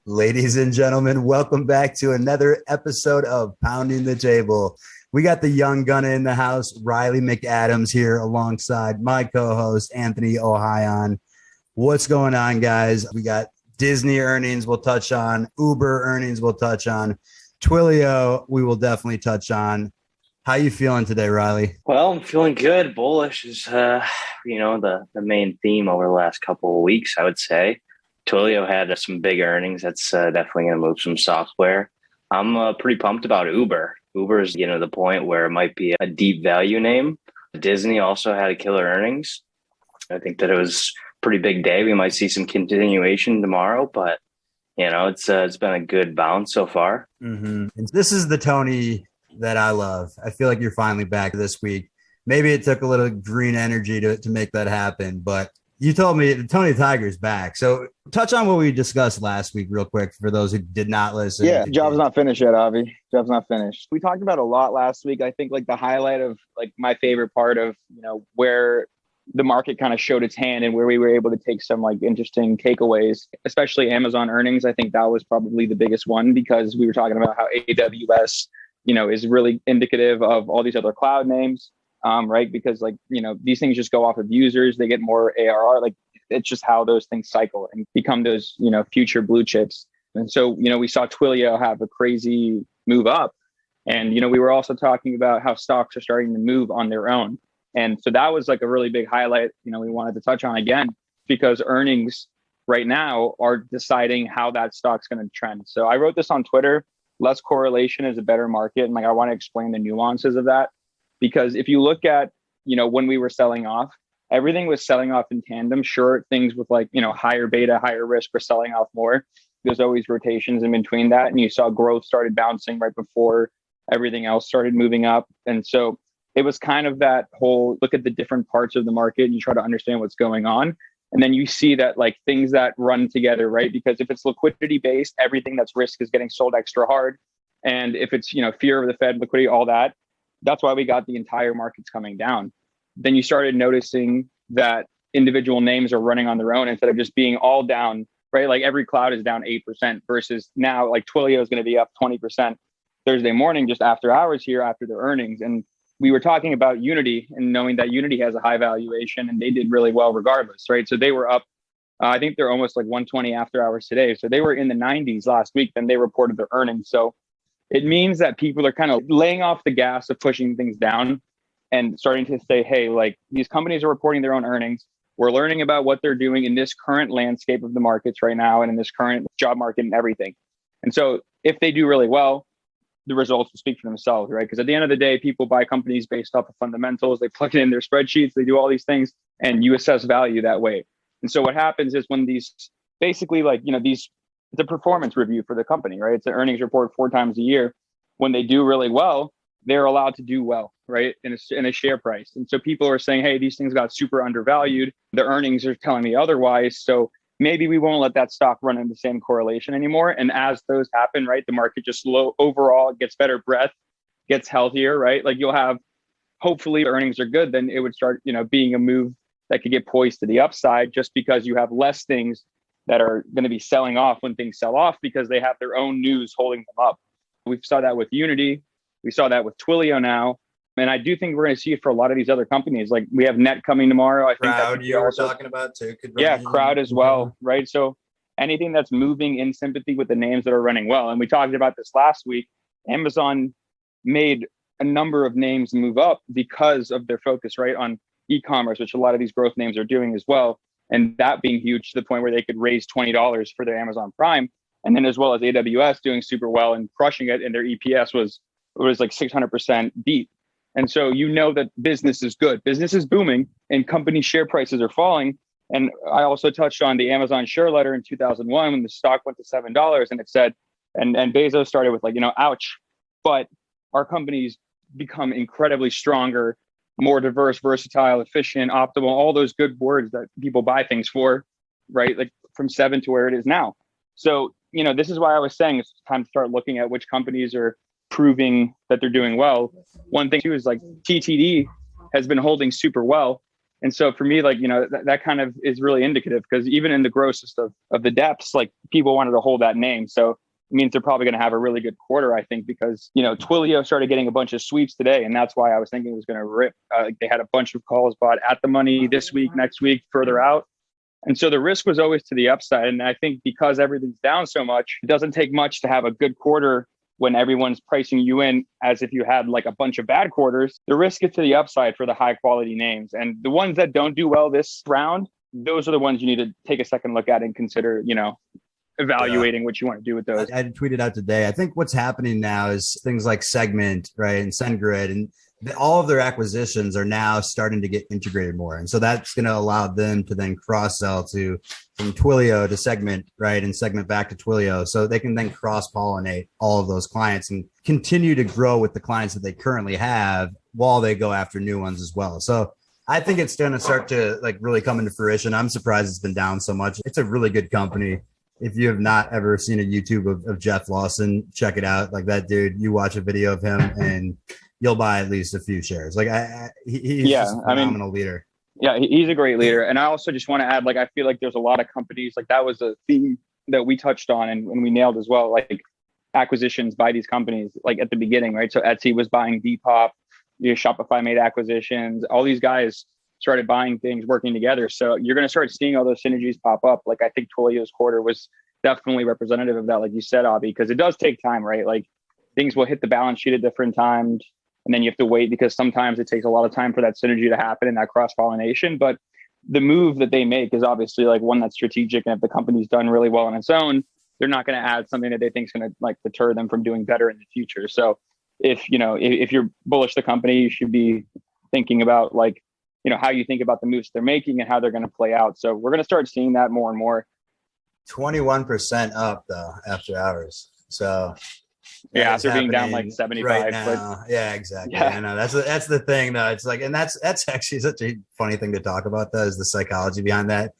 Ladies and gentlemen, welcome back to another episode of Pounding the Table. We got the young gunner in the house, Riley McAdams, here alongside my co-host, Anthony Ohion. What's going on, guys? We got Disney earnings we'll touch on, Uber earnings we'll touch on, Twilio we will definitely touch on. How you feeling today, Riley? Well, I'm feeling good. Bullish is, the main theme over the last couple of weeks, I would say. Twilio had some big earnings. That's definitely going to move some software. I'm pretty pumped about Uber. Uber is getting to the point where it might be a deep value name. Disney also had a killer earnings. I think that it was a pretty big day. We might see some continuation tomorrow, but it's been a good bounce so far. Mm-hmm. And this is the Tony that I love. I feel like you're finally back this week. Maybe it took a little green energy to make that happen, but you told me Tony Tiger's back. So touch on what we discussed last week real quick for those who did not listen. Yeah, job's not finished yet, Avi. Job's not finished. We talked about a lot last week. I think like the highlight of like my favorite part of, where the market kind of showed its hand and where we were able to take some like interesting takeaways, especially Amazon earnings. I think that was probably the biggest one because we were talking about how AWS, is really indicative of all these other cloud names. Right? Because these things just go off of users, they get more ARR, like it's just how those things cycle and become those, future blue chips. And so, we saw Twilio have a crazy move up. And, we were also talking about how stocks are starting to move on their own. And so that was like a really big highlight, we wanted to touch on again, because earnings right now are deciding how that stock's going to trend. So I wrote this on Twitter, less correlation is a better market. And I want to explain the nuances of that. Because if you look at, when we were selling off, everything was selling off in tandem. Sure, things with higher beta, higher risk were selling off more. There's always rotations in between that. And you saw growth started bouncing right before everything else started moving up. And so it was kind of that whole look at the different parts of the market and you try to understand what's going on. And then you see that like things that run together, right? Because if it's liquidity based, everything that's risk is getting sold extra hard. And if it's, fear of the Fed, liquidity, all that, that's why we got the entire markets coming down. Then you started noticing that individual names are running on their own instead of just being all down, right? Like every cloud is down 8% versus now like Twilio is going to be up 20% Thursday morning, just after hours here after their earnings. And we were talking about Unity and knowing that Unity has a high valuation and they did really well regardless, right? So they were up, I think they're almost like 120 after hours today. So they were in the 90s last week, then they reported their earnings. So it means that people are kind of laying off the gas of pushing things down and starting to say, hey, like these companies are reporting their own earnings. We're learning about what they're doing in this current landscape of the markets right now and in this current job market and everything. And so if they do really well, the results will speak for themselves, right? Because at the end of the day, people buy companies based off of fundamentals. They plug it in their spreadsheets. They do all these things and you assess value that way. And so what happens is when these basically it's a performance review for the company, right? It's an earnings report 4 times a year. When they do really well, they're allowed to do well, right? In a share price. And so people are saying, hey, these things got super undervalued. The earnings are telling me otherwise. So maybe we won't let that stock run in the same correlation anymore. And as those happen, right, the market just overall gets better breadth, gets healthier, right? Like you'll have, hopefully earnings are good, then it would start, being a move that could get poised to the upside just because you have less things that are going to be selling off when things sell off because they have their own news holding them up. We saw that with Unity. We saw that with Twilio now. And I do think we're going to see it for a lot of these other companies. Like we have Net coming tomorrow. I think Crowd you were talking about too. Crowd as well, right? So anything that's moving in sympathy with the names that are running well. And we talked about this last week. Amazon made a number of names move up because of their focus, right, on e-commerce, which a lot of these growth names are doing as well. And that being huge to the point where they could raise $20 for their Amazon Prime. And then as well as AWS doing super well and crushing it. And their EPS was like 600% beat. And so that business is good. Business is booming and company share prices are falling. And I also touched on the Amazon share letter in 2001 when the stock went to $7 and it said, and Bezos started with ouch, but our companies become incredibly stronger, more diverse, versatile, efficient, optimal, all those good words that people buy things for, right? Like from 7 to where it is now. So, this is why I was saying it's time to start looking at which companies are proving that they're doing well. One thing too is like TTD has been holding super well. And so for me, like, that kind of is really indicative, because even in the grossest of the depths, like, people wanted to hold that name. So it means they're probably going to have a really good quarter, I think, because, Twilio started getting a bunch of sweeps today. And that's why I was thinking it was going to rip. They had a bunch of calls bought at the money this week, next week, further out. And so the risk was always to the upside. And I think because everything's down so much, it doesn't take much to have a good quarter when everyone's pricing you in as if you had like a bunch of bad quarters. The risk is to the upside for the high quality names. And the ones that don't do well this round, those are the ones you need to take a second look at and consider, evaluating what you want to do with those. I tweeted out today, I think what's happening now is things like Segment, right, and SendGrid, and all of their acquisitions are now starting to get integrated more. And so that's going to allow them to then cross-sell from Twilio to Segment, right, and Segment back to Twilio. So they can then cross-pollinate all of those clients and continue to grow with the clients that they currently have while they go after new ones as well. So I think it's going to start to like really come into fruition. I'm surprised it's been down so much. It's a really good company. If you have not ever seen a YouTube of Jeff Lawson, check it out. Like that dude, you watch a video of him and you'll buy at least a few shares. Like he's just a phenomenal leader. Yeah, he's a great leader. And I also just want to add, like, I feel like there's a lot of companies, like that was a theme that we touched on and we nailed as well, like acquisitions by these companies, like at the beginning, right? So Etsy was buying Depop, Shopify made acquisitions, all these guys started buying things, working together. So you're going to start seeing all those synergies pop up. Like I think Twilio's quarter was definitely representative of that, like you said, Avi, because it does take time, right? Like things will hit the balance sheet at different times, and then you have to wait because sometimes it takes a lot of time for that synergy to happen and that cross-pollination. But the move that they make is obviously like one that's strategic. And if the company's done really well on its own, they're not going to add something that they think is going to like deter them from doing better in the future. So if you're bullish the company, you should be thinking about like, how you think about the moves they're making and how they're going to play out. So we're going to start seeing that more and more. 21% up though after hours. So yeah, after being down like 75 right now. Yeah, exactly. Yeah. I know that's the thing though. It's like, and that's actually such a funny thing to talk about though, is the psychology behind that.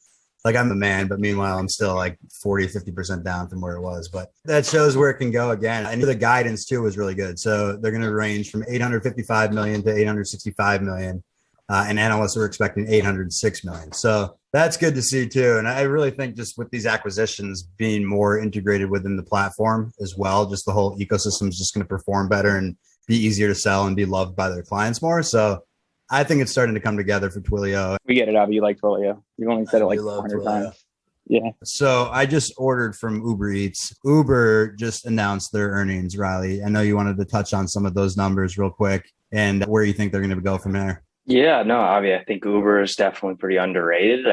Like I'm a man, but meanwhile I'm still like 40-50% down from where it was. But that shows where it can go again. And the guidance too was really good. So they're going to range from 855 million to 865 million. And analysts are expecting 806 million. So that's good to see too. And I really think just with these acquisitions being more integrated within the platform as well, just the whole ecosystem is just going to perform better and be easier to sell and be loved by their clients more. So I think it's starting to come together for Twilio. We get it, Avi. You like Twilio. You've only said it like 100 times. Yeah. So I just ordered from Uber Eats. Uber just announced their earnings, Riley. I know you wanted to touch on some of those numbers real quick and where you think they're going to go from there. Yeah, no, Avi, I think Uber is definitely pretty underrated.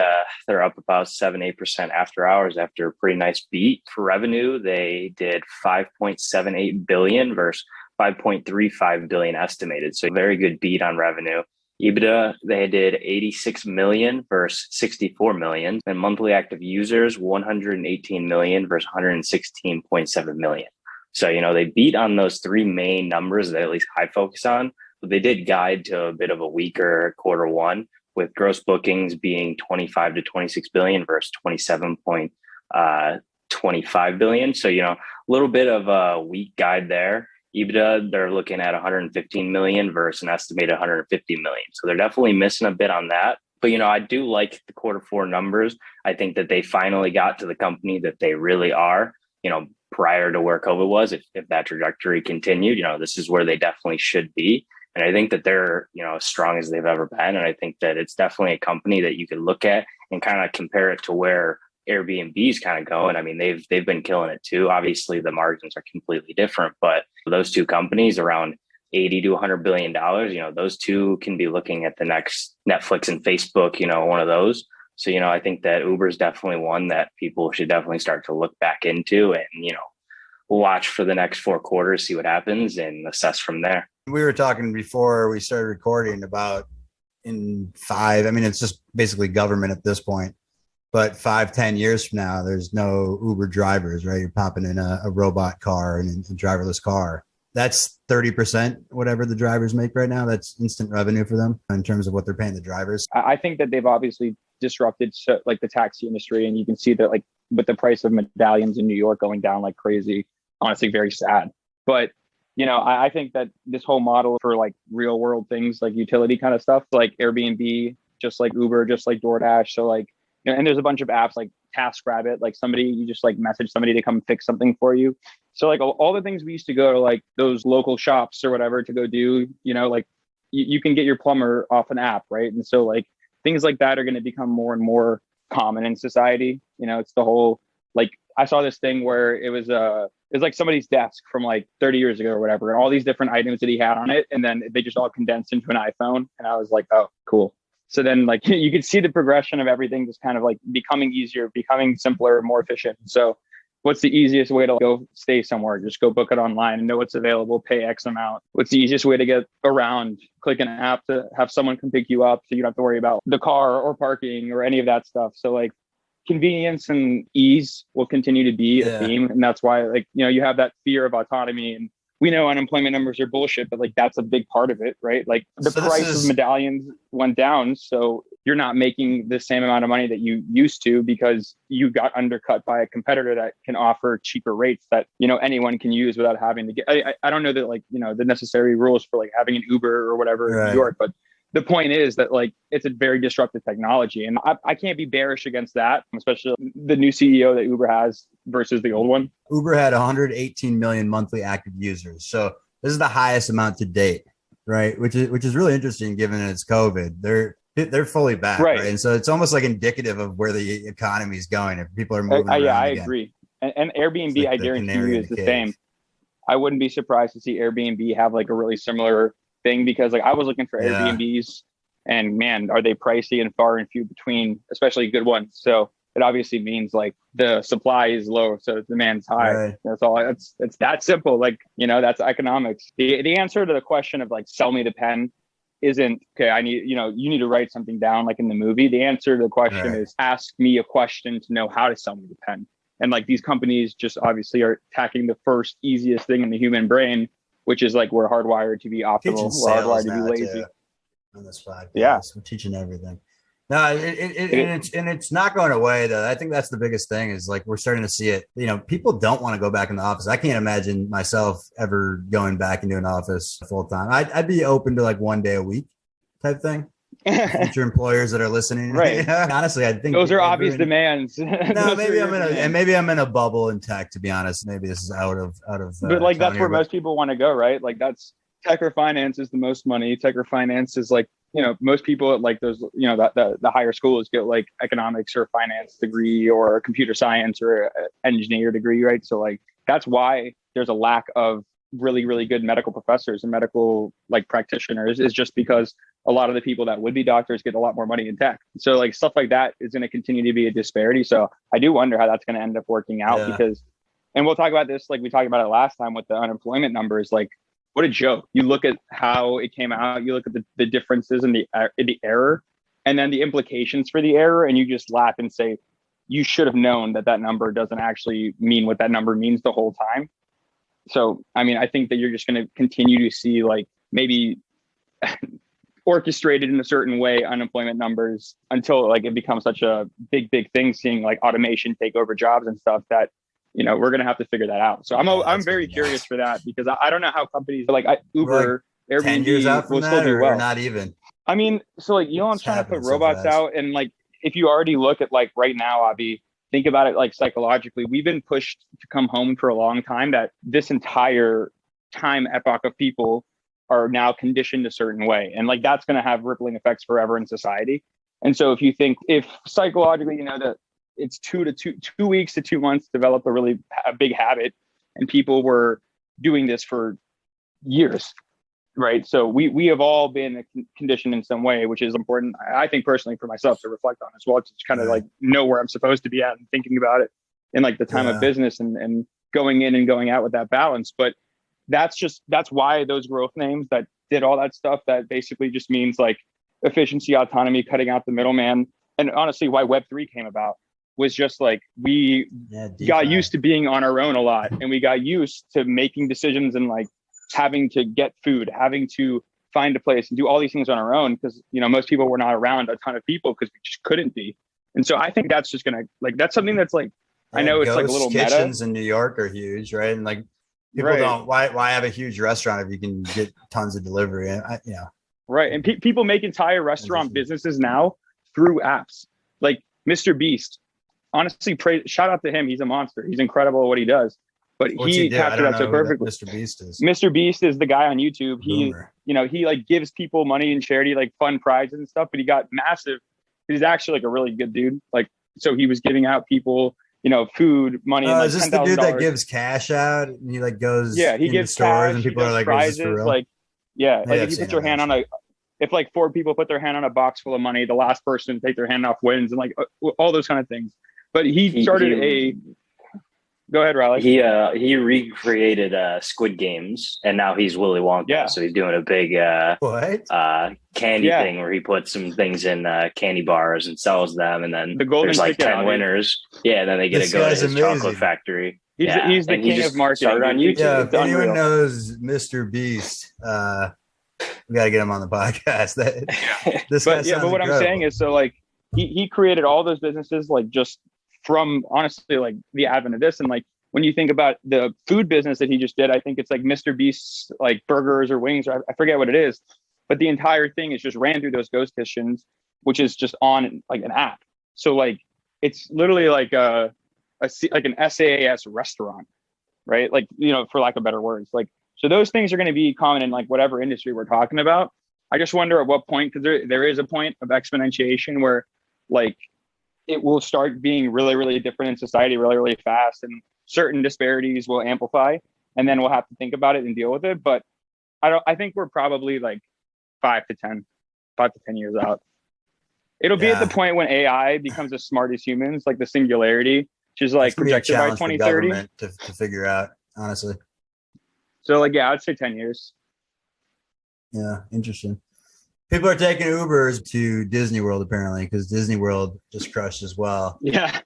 They're up about 7-8% after hours after a pretty nice beat for revenue. They did 5.78 billion versus 5.35 billion estimated. So very good beat on revenue. EBITDA, they did 86 million versus 64 million. And monthly active users, 118 million versus 116.7 million. So, they beat on those three main numbers that at least I focus on. They did guide to a bit of a weaker quarter one, with gross bookings being 25 to 26 billion versus 27.25 billion. So, a little bit of a weak guide there. EBITDA, they're looking at 115 million versus an estimated 150 million. So they're definitely missing a bit on that. But, I do like the quarter four numbers. I think that they finally got to the company that they really are, prior to where COVID was. If that trajectory continued, this is where they definitely should be. And I think that they're, as strong as they've ever been. And I think that it's definitely a company that you can look at and kind of compare it to where Airbnb is kind of going. I mean, they've been killing it too. Obviously, the margins are completely different, but those two companies around 80 to 100 billion dollars, those two can be looking at the next Netflix and Facebook, one of those. So, I think that Uber is definitely one that people should definitely start to look back into and, watch for the next 4 quarters, see what happens and assess from there. We were talking before we started recording about it's just basically government at this point, but 5-10 years from now, there's no Uber drivers, right? You're popping in a robot car and a driverless car. That's 30%, whatever the drivers make right now. That's instant revenue for them in terms of what they're paying the drivers. I think that they've obviously disrupted like the taxi industry, and you can see that like with the price of medallions in New York going down like crazy, honestly, very sad. But I think that this whole model for like real world things like utility kind of stuff, like Airbnb just like Uber, just like DoorDash. So like, and there's a bunch of apps like TaskRabbit, like you just like message somebody to come fix something for you. So like all the things we used to go to like those local shops or whatever to go do, like you can get your plumber off an app, right? And so like things like that are going to become more and more common in society. It's the whole, like, I saw this thing where it was like somebody's desk from like 30 years ago or whatever, and all these different items that he had on it, and then they just all condensed into an iPhone. And I was like, oh, cool. So then like you could see the progression of everything just kind of like becoming easier, becoming simpler, more efficient. So what's the easiest way to go stay somewhere? Just go book it online and know what's available, pay X amount. What's the easiest way to get around? Click an app to have someone come pick you up so you don't have to worry about the car or parking or any of that stuff. So like convenience and ease will continue to be a theme. And that's why like, you have that fear of autonomy, and we know unemployment numbers are bullshit, but like that's a big part of it, right? Like the price of medallions went down. So you're not making the same amount of money that you used to because you got undercut by a competitor that can offer cheaper rates that, anyone can use without having to get, I don't know that like, the necessary rules for like having an Uber or whatever in New York, but the point is that like it's a very disruptive technology, and I can't be bearish against that, especially the new CEO that Uber has versus the old one. Uber had 118 million monthly active users, so this is the highest amount to date, right? Which is really interesting given it's COVID. They're fully back, right? And so it's almost like indicative of where the economy is going. If people are moving around I again. Agree. And Airbnb, like I guarantee you, is the same. I wouldn't be surprised to see Airbnb have like a really similar thing, because like I was looking for Airbnbs, and man, are they pricey and far and few between, especially good ones. So it obviously means like the supply is low, so the demand's high. Right. That's all. It's that simple. Like, that's economics. The answer to the question of like sell me the pen isn't, okay, I need, you need to write something down like in the movie. The answer to the question is ask me a question to know how to sell me the pen. And like these companies just obviously are attacking the first easiest thing in the human brain, which is like we're hardwired to be optimal. We're hardwired to be lazy. On this podcast, yeah, we're teaching everything. No, it's not going away though. I think that's the biggest thing is like we're starting to see it. People don't want to go back in the office. I can't imagine myself ever going back into an office full time. I'd be open to like 1 day a week type thing. Future employers that are listening, right? Honestly, I think those are obvious demands. No, maybe I'm in a bubble in tech. To be honest, maybe this is out of. But like that's where most people want to go, right? Like that's tech or finance is the most money. Tech or finance is like, most people at like those, the higher schools get like economics or finance degree or computer science or engineer degree, right? So like that's why there's a lack of really, really good medical professors and medical like practitioners, is just because a lot of the people that would be doctors get a lot more money in tech. So like stuff like that is going to continue to be a disparity. So I do wonder how that's going to end up working out because, and we'll talk about this, like we talked about it last time with the unemployment numbers, like what a joke. You look at how it came out, you look at the differences in the error and then the implications for the error. And you just laugh and say, you should have known that number doesn't actually mean what that number means the whole time. So, I mean, I think that you're just going to continue to see like maybe orchestrated in a certain way unemployment numbers until like it becomes such a big thing, seeing like automation take over jobs and stuff that, we're going to have to figure that out. So I'm very curious for that, because I don't know how companies like Uber, like Airbnb 10 years out from will still that, do well. or not even. I mean, so like Elon's trying to put robots out, and like if you already look at like right now, Avi, think about it like psychologically, we've been pushed to come home for a long time, that this entire time epoch of people are now conditioned a certain way. And like that's going to have rippling effects forever in society. And so if psychologically, that it's 2 weeks to 2 months to develop a big habit, and people were doing this for years, right? So we have all been conditioned in some way, which is important, I think personally for myself to reflect on as well, to kind of like know where I'm supposed to be at and thinking about it in like the time of business and going in and going out with that balance. But that's why those growth names that did all that stuff, that basically just means like efficiency, autonomy, cutting out the middleman. And honestly, why Web3 came about was just like we got used to being on our own a lot, and we got used to making decisions and like having to get food, having to find a place and do all these things on our own, because most people were not around a ton of people because we just couldn't be. And so I think that's just gonna like, that's something that's like, I know it's like a little kitchens meta. in New York are huge, right? And like people don't why have a huge restaurant if you can get tons of delivery? And Right. And people make entire restaurant businesses now through apps. Like Mr. Beast. Honestly, shout out to him. He's a monster. He's incredible at what he does. But he captured that so perfectly. Mr. Beast is. Mr. Beast is the guy on YouTube. Boomer. He like gives people money and charity, like fun prizes and stuff, but he got massive. He's actually like a really good dude. Like, so he was giving out people, food, money. And, like, is this the dude that gives cash out and he like goes he gives stores cash, and people are like, prizes, is this for real? like, if you put your hand on if like 4 people put their hand on a box full of money, the last person to take their hand off wins, and like all those kind of things. But he started Go ahead, Riley. He recreated Squid Games, and now he's Willy Wonka. Yeah. So he's doing a big candy thing where he puts some things in candy bars and sells them, and then there's like 10 winners. Yeah, and then they get to go to his chocolate factory. He's the king of marketing. Started on YouTube. Yeah, if anyone knows Mr. Beast, we got to get him on the podcast. But what I'm saying is, so like he created all those businesses, like just from honestly like the advent of this. And like when you think about the food business that he just did, I think it's like Mr. Beast's like burgers or wings, or I forget what it is, but the entire thing is just ran through those ghost kitchens, which is just on like an app. So like it's literally like an SaaS restaurant, right? Like, for lack of better words, like, so those things are going to be common in like whatever industry we're talking about. I just wonder at what point, because there is a point of exponentiation where like it will start being really, really different in society really, really fast, and certain disparities will amplify, and then we'll have to think about it and deal with it. But I think we're probably like 5 to 10 years out. It'll be at the point when AI becomes as smart as humans, like the singularity, which is like projected by 2030 to figure out, honestly. So like, I'd say 10 years. Yeah. Interesting. People are taking Ubers to Disney World apparently, because Disney World just crushed as well. Yeah.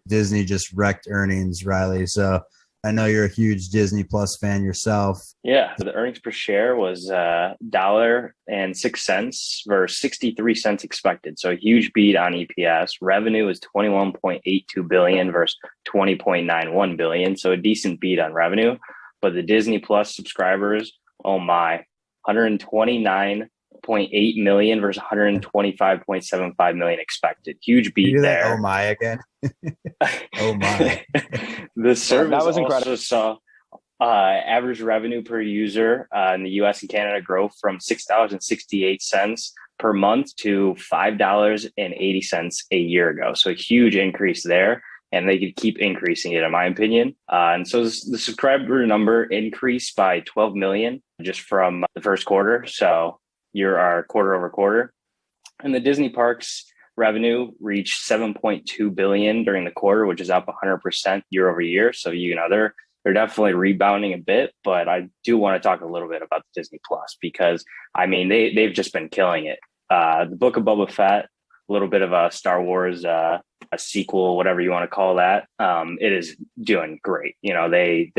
Disney just wrecked earnings, Riley. So I know you're a huge Disney Plus fan yourself. Yeah. The earnings per share was $1.06 versus 63 cents expected. So a huge beat on EPS. Revenue is $21.82 billion versus $20.91 billion. So a decent beat on revenue. But the Disney Plus subscribers, oh my, 129.8 million versus 125.75 million expected. Huge beat there. Oh my again. Oh my. The service that was also incredible. saw average revenue per user in the US and Canada grow from $6.68 per month to $5.80 a year ago. So a huge increase there. And they could keep increasing it, in my opinion. And so the subscriber number increased by 12 million just from the first quarter. So our quarter over quarter. And the Disney parks revenue reached 7.2 billion during the quarter, which is up 100% year over year. So they're definitely rebounding a bit. But I do want to talk a little bit about the Disney Plus, because I mean they've just been killing it. The Book of Boba Fett, a little bit of a Star Wars a sequel, whatever you want to call that. It is doing great. They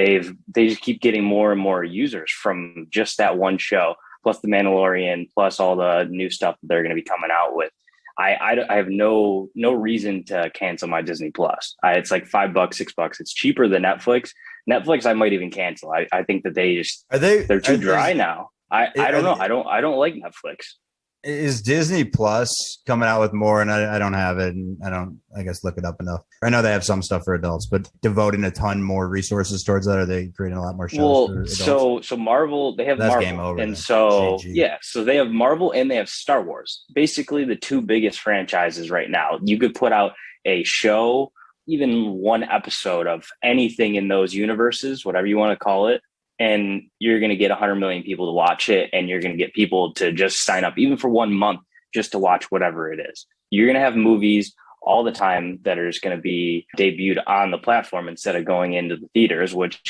just keep getting more and more users from just that one show, plus the Mandalorian, plus all the new stuff that they're going to be coming out with. I have no reason to cancel my Disney Plus. It's like $5, $6. It's cheaper than Netflix. Netflix, I might even cancel. I think that they're too dry now. I don't know. I don't like Netflix. Is Disney Plus coming out with more? And I don't have it, and I guess look it up enough. I know they have some stuff for adults, but devoting a ton more resources towards that, are they creating a lot more shows for adults? So Marvel, they have Marvel, game over, and then. so GG. So they have Marvel and they have Star Wars. Basically, the two biggest franchises right now. You could put out a show, even one episode of anything in those universes, whatever you want to call it, and you're going to get 100 million people to watch it, and you're going to get people to just sign up even for 1 month just to watch whatever it is. You're going to have movies all the time that are just going to be debuted on the platform instead of going into the theaters, which,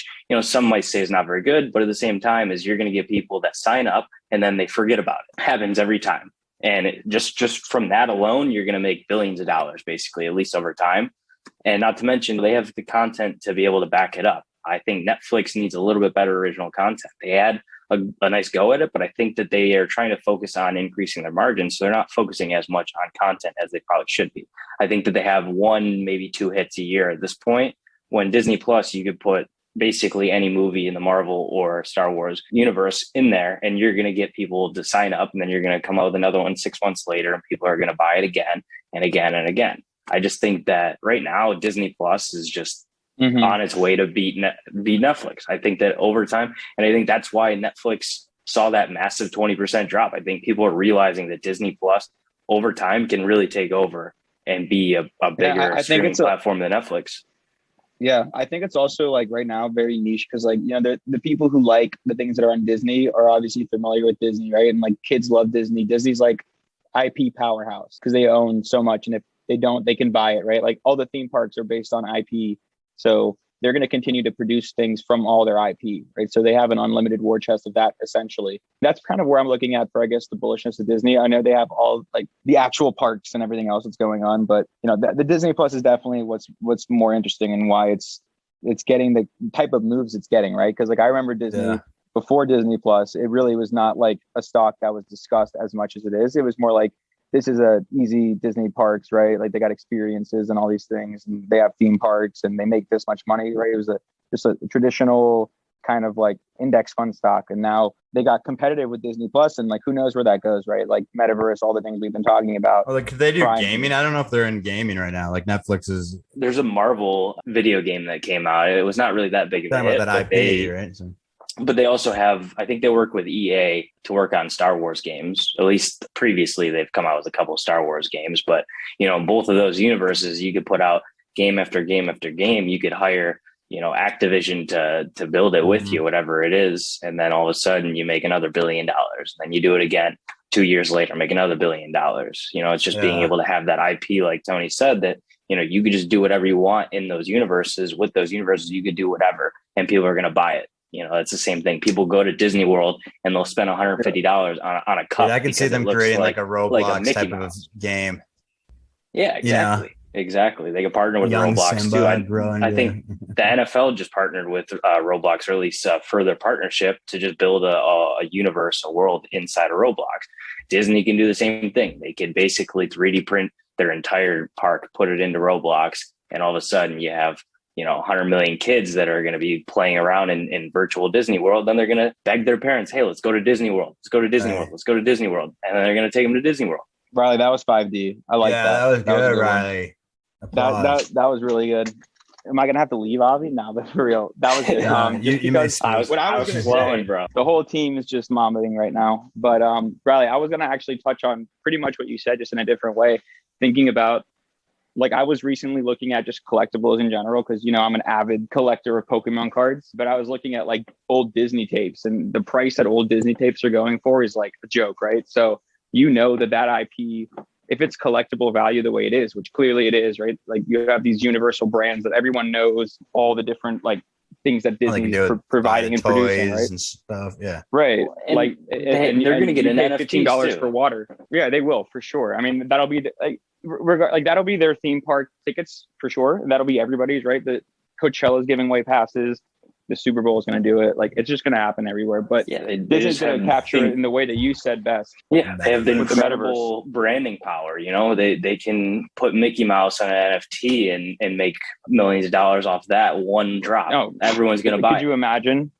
some might say is not very good, but at the same time is you're going to get people that sign up and then they forget about it. It happens every time. And just from that alone, you're going to make billions of dollars, basically, at least over time. And not to mention, they have the content to be able to back it up. I think Netflix needs a little bit better original content. They had a nice go at it, but I think that they are trying to focus on increasing their margins. So they're not focusing as much on content as they probably should be. I think that they have 1, maybe 2 hits a year at this point. When Disney Plus, you could put basically any movie in the Marvel or Star Wars universe in there, and you're going to get people to sign up, and then you're going to come out with another one 6 months later, and people are going to buy it again and again and again. I just think that right now Disney Plus is just on its way to beat Netflix. I think that over time, and I think that's why Netflix saw that massive 20% drop. I think people are realizing that Disney Plus over time can really take over and be a bigger streaming platform than Netflix. Yeah, I think it's also like right now very niche because like, you know, the people who like the things that are on Disney are obviously familiar with Disney, right? And like kids love Disney. Disney's like IP powerhouse because they own so much. And if they don't, they can buy it, right? Like all the theme parks are based on IP. So they're going to continue to produce things from all their IP, right? So they have an unlimited war chest of that, essentially. That's kind of where I'm looking at for, I guess, the bullishness of Disney. I know they have all like the actual parks and everything else that's going on, but you know, the Disney Plus is definitely what's more interesting and why it's getting the type of moves it's getting, right? Because like I remember Disney before Disney Plus, it really was not like a stock that was discussed as much as it is. It was more like, this is a easy Disney parks, right? Like they got experiences and all these things, and they have theme parks and they make this much money, right? It was just a traditional kind of like index fund stock. And now they got competitive with Disney Plus, and like, who knows where that goes, right? Like metaverse, all the things we've been talking about. Like, could they do gaming? I don't know if they're in gaming right now. Like Netflix is. There's a Marvel video game that came out. It was not really that big of a hit. That IP, right? So. But they also have, I think they work with EA to work on Star Wars games. At least previously they've come out with a couple of Star Wars games. But, you know, both of those universes, you could put out game after game after game. You could hire, you know, Activision to build it with you, whatever it is. And then all of a sudden you make another $1 billion. Then you do it again 2 years later, make another $1 billion. You know, it's just being able to have that IP, like Tony said, that, you know, you could just do whatever you want in those universes. With those universes, you could do whatever and people are going to buy it. You know, it's the same thing. People go to Disney World and they'll spend $150 on a cup. I can see them creating like a Roblox type of game. Yeah, exactly. Yeah. Exactly. They could partner with Roblox Simba too. I think the NFL just partnered with Roblox, or at least further partnership to just build a universe, a world inside of Roblox. Disney can do the same thing. They can basically 3D print their entire park, put it into Roblox, and all of a sudden you have, you know, 100 million kids that are going to be playing around in virtual Disney World. Then they're going to beg their parents, hey, let's go to Disney World. Let's go to Disney World. Let's go to Disney World. And then they're going to take them to Disney World. Riley, that was 5D. I like that. That was good, Riley. That was really good. Am I going to have to leave, Avi? No, but for real. That was good. I was just flowing, bro. The whole team is just vomiting right now. But Riley, I was going to actually touch on pretty much what you said, just in a different way. Thinking about, like, I was recently looking at just collectibles in general because, you know, I'm an avid collector of Pokemon cards, but I was looking at like old Disney tapes, and the price that old Disney tapes are going for is like a joke, right? So you know that IP, if it's collectible value the way it is, which clearly it is, right? Like you have these universal brands that everyone knows all the different like things that Disney is providing and producing, right? And stuff, yeah. Right. And like, and they're going to get an NFT $15 for water. Yeah, they will for sure. I mean, that'll be that'll be their theme park tickets for sure. And that'll be everybody's, right? The Coachella's giving away passes. The Super Bowl is going to do it. Like, it's just going to happen everywhere. But yeah, this is going to capture it in the way that you said best. Yeah, they have the incredible branding power. You know, they can put Mickey Mouse on an NFT and make millions of dollars off that one drop. No, everyone's going to buy. Could you imagine?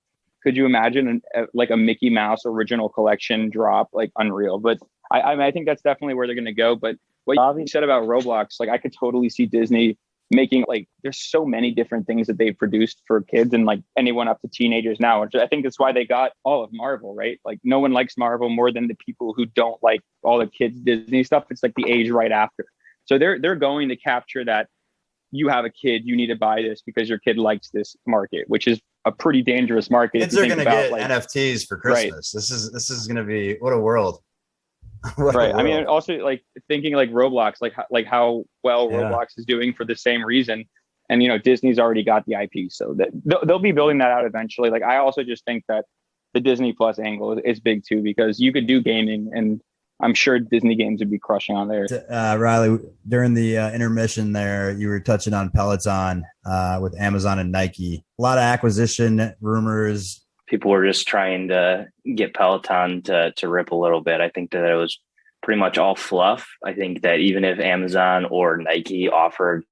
Could you imagine like a Mickey Mouse original collection drop? Like, unreal. But I think that's definitely where they're going to go. But what you said about Roblox, like, I could totally see Disney making, like, there's so many different things that they've produced for kids and like anyone up to teenagers now, which I think that's why they got all of Marvel, right? Like, no one likes Marvel more than the people who don't like all the kids Disney stuff. It's like the age right after. So they're going to capture that. You have a kid, you need to buy this because your kid likes this market, which is a pretty dangerous market. Kids are going to get like, NFTs for Christmas. Right. This is going to be, what a world. Right. I mean, also like thinking like Roblox, like how well Roblox is doing for the same reason. And, you know, Disney's already got the IP, so that they'll be building that out eventually. Like, I also just think that the Disney Plus angle is big too, because you could do gaming, and I'm sure Disney games would be crushing on there. Riley, during the intermission there, you were touching on Peloton with Amazon and Nike. A lot of acquisition rumors. People were just trying to get Peloton to rip a little bit. I think that it was pretty much all fluff. I think that even if Amazon or Nike offered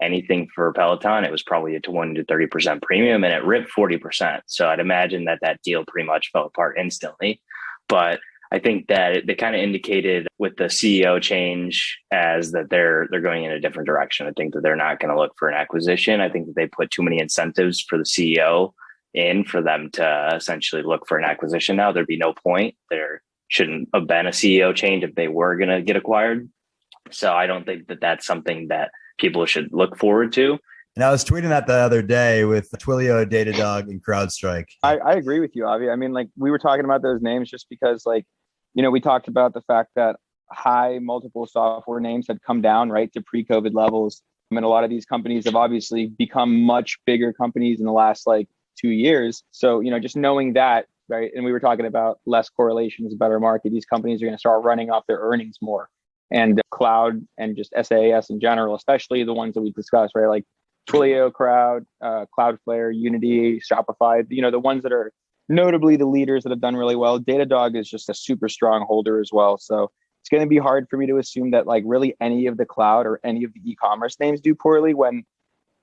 anything for Peloton, it was probably a 20 to 30% premium, and it ripped 40%. So I'd imagine that deal pretty much fell apart instantly. But I think that they kind of indicated with the CEO change as that they're going in a different direction. I think that they're not going to look for an acquisition. I think that they put too many incentives for the CEO in for them to essentially look for an acquisition. Now there'd be no point. There shouldn't have been a CEO change if they were going to get acquired. So I don't think that that's something that people should look forward to. And I was tweeting that the other day with Twilio, Datadog, and CrowdStrike. I agree with you, Avi. I mean, like we were talking about those names just because like, we talked about the fact that high multiple software names had come down, right, to pre-COVID levels. I mean, a lot of these companies have obviously become much bigger companies in the last like 2 years. So, just knowing that, right, and we were talking about less correlation is a better market. These companies are going to start running off their earnings more. And cloud and just SaaS in general, especially the ones that we discussed, right, like Twilio, Cloudflare, Unity, Shopify, the ones that are notably the leaders that have done really well. Datadog is just a super strong holder as well. So it's going to be hard for me to assume that like really any of the cloud or any of the e-commerce names do poorly when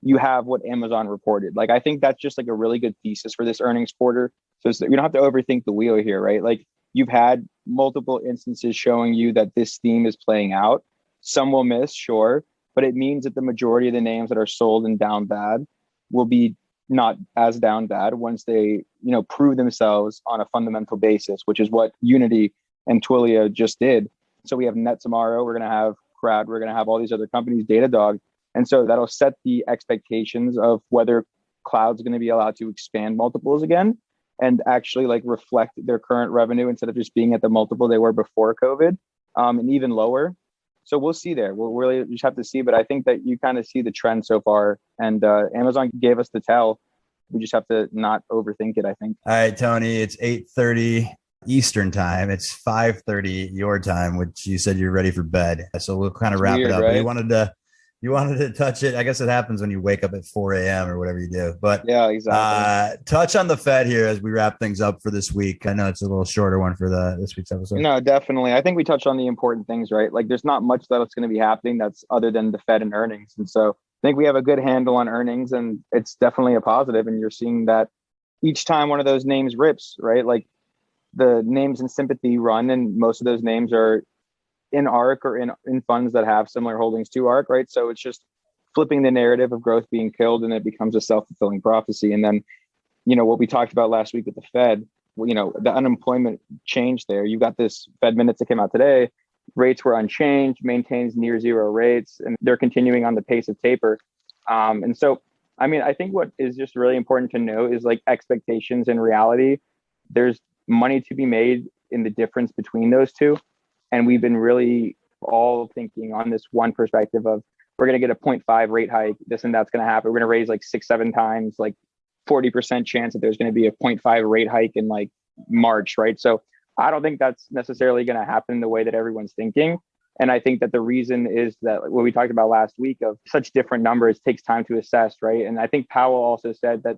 you have what Amazon reported. Like, I think that's just like a really good thesis for this earnings quarter. So we don't have to overthink the wheel here, right? Like you've had multiple instances showing you that this theme is playing out. Some will miss, sure, but it means that the majority of the names that are sold and down bad will be not as down bad once they, prove themselves on a fundamental basis, which is what Unity and Twilio just did. So we have Net tomorrow. We're going to have Crowd. We're going to have all these other companies, Datadog. And so that'll set the expectations of whether cloud's going to be allowed to expand multiples again and actually like reflect their current revenue instead of just being at the multiple they were before COVID, and even lower. So we'll see there. We'll really just have to see. But I think that you kind of see the trend so far. And Amazon gave us the tell. We just have to not overthink it, I think. All right, Tony, it's 8:30 Eastern time. It's 5:30 your time, which you said you're ready for bed. So we'll kind of wrap it up. Right? You wanted to touch it. I guess it happens when you wake up at 4 a.m. or whatever you do. But yeah, exactly. Touch on the Fed here as we wrap things up for this week. I know it's a little shorter one for this week's episode. No, definitely. I think we touched on the important things, right? Like there's not much that's going to be happening that's other than the Fed and earnings. And so I think we have a good handle on earnings and it's definitely a positive. And you're seeing that each time one of those names rips, right? Like the names in sympathy run, and most of those names are in ARK or in funds that have similar holdings to ARK, right? So it's just flipping the narrative of growth being killed and it becomes a self-fulfilling prophecy. And then, what we talked about last week with the Fed, the unemployment change there. You got this Fed minutes that came out today. Rates were unchanged, maintains near zero rates, and they're continuing on the pace of taper. And so, I think what is just really important to know is like expectations and reality. There's money to be made in the difference between those two. And we've been really all thinking on this one perspective of we're going to get a 0.5 rate hike, this and that's going to happen. We're going to raise like 6-7 times, like 40% chance that there's going to be a 0.5 rate hike in like March, right? So I don't think that's necessarily going to happen the way that everyone's thinking. And I think that the reason is that what we talked about last week of such different numbers takes time to assess, right? And I think Powell also said that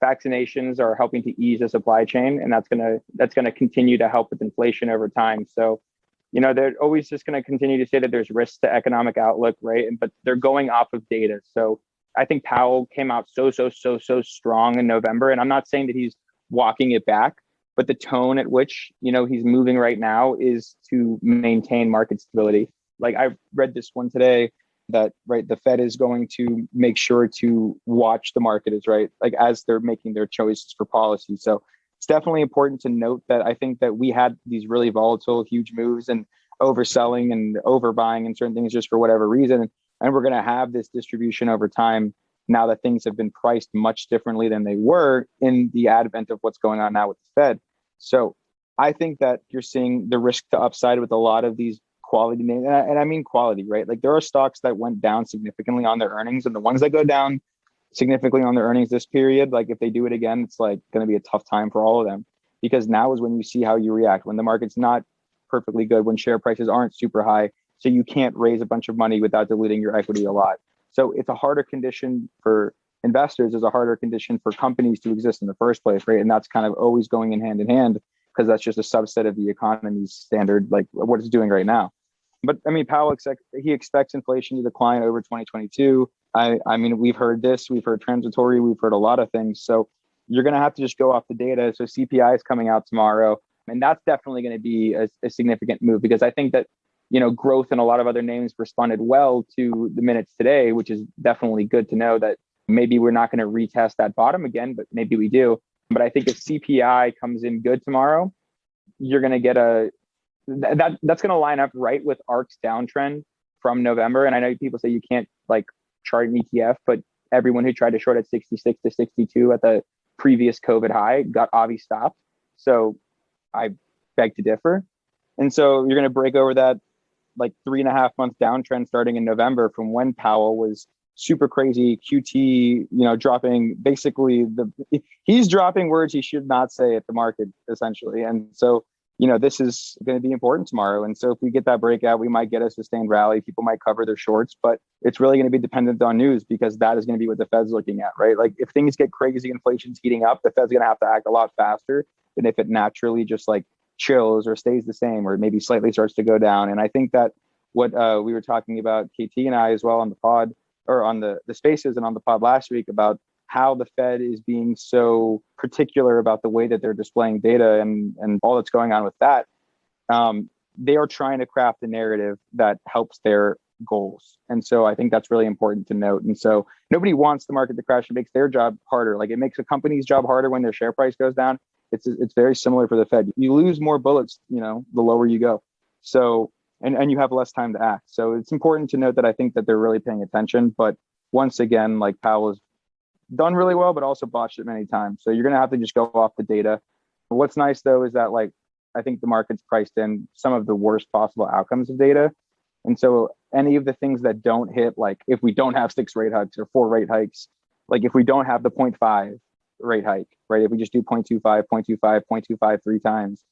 vaccinations are helping to ease the supply chain, and that's going to continue to help with inflation over time. So they're always just going to continue to say that there's risks to economic outlook, right? But they're going off of data. So I think Powell came out so strong in November. And I'm not saying that he's walking it back, but the tone at which, he's moving right now is to maintain market stability. Like I read this one today that, right, the Fed is going to make sure to watch the market as they're making their choices for policy. So it's definitely important to note that I think that we had these really volatile, huge moves and overselling and overbuying and certain things just for whatever reason. And we're going to have this distribution over time now that things have been priced much differently than they were in the advent of what's going on now with the Fed. So I think that you're seeing the risk to upside with a lot of these quality names. And I mean quality, right? Like there are stocks that went down significantly on their earnings, and the ones that go down significantly on their earnings this period, like if they do it again, it's like going to be a tough time for all of them, because now is when you see how you react when the market's not perfectly good, when share prices aren't super high. So you can't raise a bunch of money without diluting your equity a lot. So it's a harder condition for investors, is a harder condition for companies to exist in the first place, right? And that's kind of always going in hand, because that's just a subset of the economy's standard, like what it's doing right now. But Powell he expects inflation to decline over 2022. I mean, we've heard this, we've heard transitory, we've heard a lot of things. So you're going to have to just go off the data. So CPI is coming out tomorrow, and that's definitely going to be a significant move, because I think that, growth and a lot of other names responded well to the minutes today, which is definitely good to know that maybe we're not going to retest that bottom again, but maybe we do. But I think if CPI comes in good tomorrow, you're going to get that's going to line up right with ARK's downtrend from November. And I know people say you can't like chart an ETF, but everyone who tried to short at 66 to 62 at the previous COVID high got obvi stopped. So I beg to differ. And so you're going to break over that like 3.5 month downtrend starting in November from when Powell was super crazy QT, dropping basically he's dropping words he should not say at the market essentially. And so, this is going to be important tomorrow. And so if we get that breakout, we might get a sustained rally. People might cover their shorts, but it's really going to be dependent on news, because that is going to be what the Fed's looking at, right? Like if things get crazy, inflation's heating up, the Fed's going to have to act a lot faster than if it naturally just like chills or stays the same, or maybe slightly starts to go down. And I think that what we were talking about, KT and I as well on the pod, or on the spaces and on the pod last week, about how the Fed is being so particular about the way that they're displaying data and all that's going on with that. They are trying to craft a narrative that helps their goals. And so I think that's really important to note. And so nobody wants the market to crash. It makes their job harder. Like it makes a company's job harder when their share price goes down. It's very similar for the Fed. You lose more bullets, the lower you go. So, and you have less time to act. So it's important to note that I think that they're really paying attention. But once again, like Powell has done really well, but also botched it many times. So you're going to have to just go off the data. What's nice though, is that like, I think the market's priced in some of the worst possible outcomes of data. And so any of the things that don't hit, like if we don't have 6 rate hikes or 4 rate hikes, like if we don't have the 0.5 rate hike, right? If we just do 0.25, 0.25, 0.25 3 times,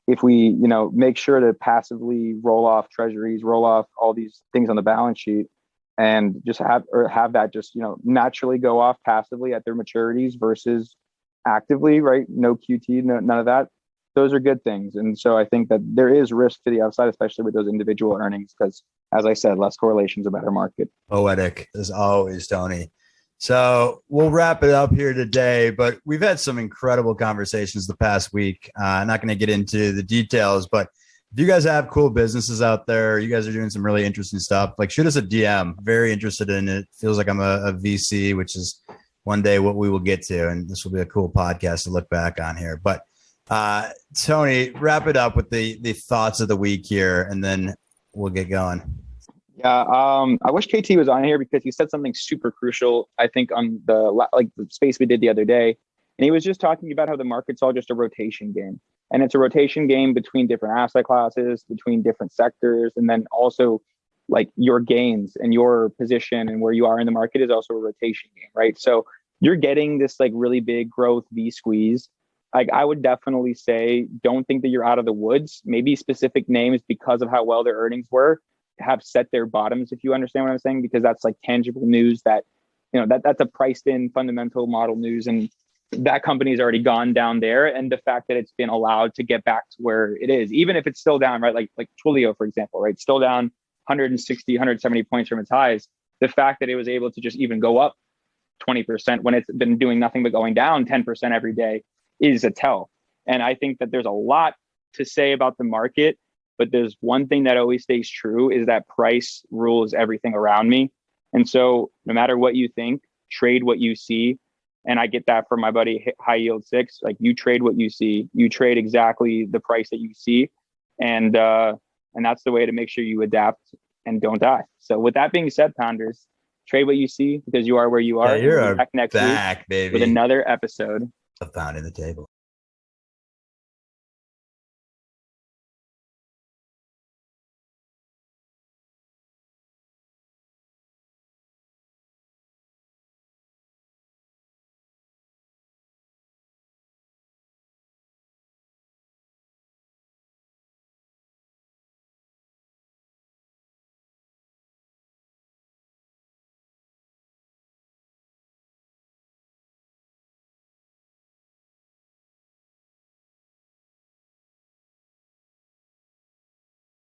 if we, make sure to passively roll off treasuries, roll off all these things on the balance sheet, and just have that just, naturally go off passively at their maturities versus actively, right? No QT, none of that. Those are good things. And so I think that there is risk to the upside, especially with those individual earnings, because as I said, less correlation is a better market. Poetic as always, Tony. So we'll wrap it up here today, but we've had some incredible conversations the past week. I'm not going to get into the details, but if you guys have cool businesses out there, you guys are doing some really interesting stuff, like shoot us a DM. Very interested in it. Feels like I'm a VC, which is one day what we will get to. And this will be a cool podcast to look back on here. But Tony, wrap it up with the thoughts of the week here, and then we'll get going. Yeah, I wish KT was on here, because he said something super crucial, I think, on the space we did the other day. And he was just talking about how the market's all just a rotation game. And it's a rotation game between different asset classes, between different sectors, and then also like your gains and your position and where you are in the market is also a rotation game, right? So you're getting this like really big growth V squeeze. Like I would definitely say, don't think that you're out of the woods. Maybe specific names, because of how well their earnings were, have set their bottoms, if you understand what I'm saying, because that's like tangible news that, that's a priced in fundamental model news. And that company's already gone down there. And the fact that it's been allowed to get back to where it is, even if it's still down, right? Like Twilio, for example, right? Still down 160, 170 points from its highs. The fact that it was able to just even go up 20% when it's been doing nothing but going down 10% every day is a tell. And I think that there's a lot to say about the market, but there's one thing that always stays true, is that price rules everything around me. And so no matter what you think, trade what you see. And I get that from my buddy High Yield 6. Like you trade what you see, you trade exactly the price that you see. And that's the way to make sure you adapt and don't die. So with that being said, Pounders, trade what you see, because you are where you are. Yeah, you're back next week, baby, with another episode of Pounding the Table.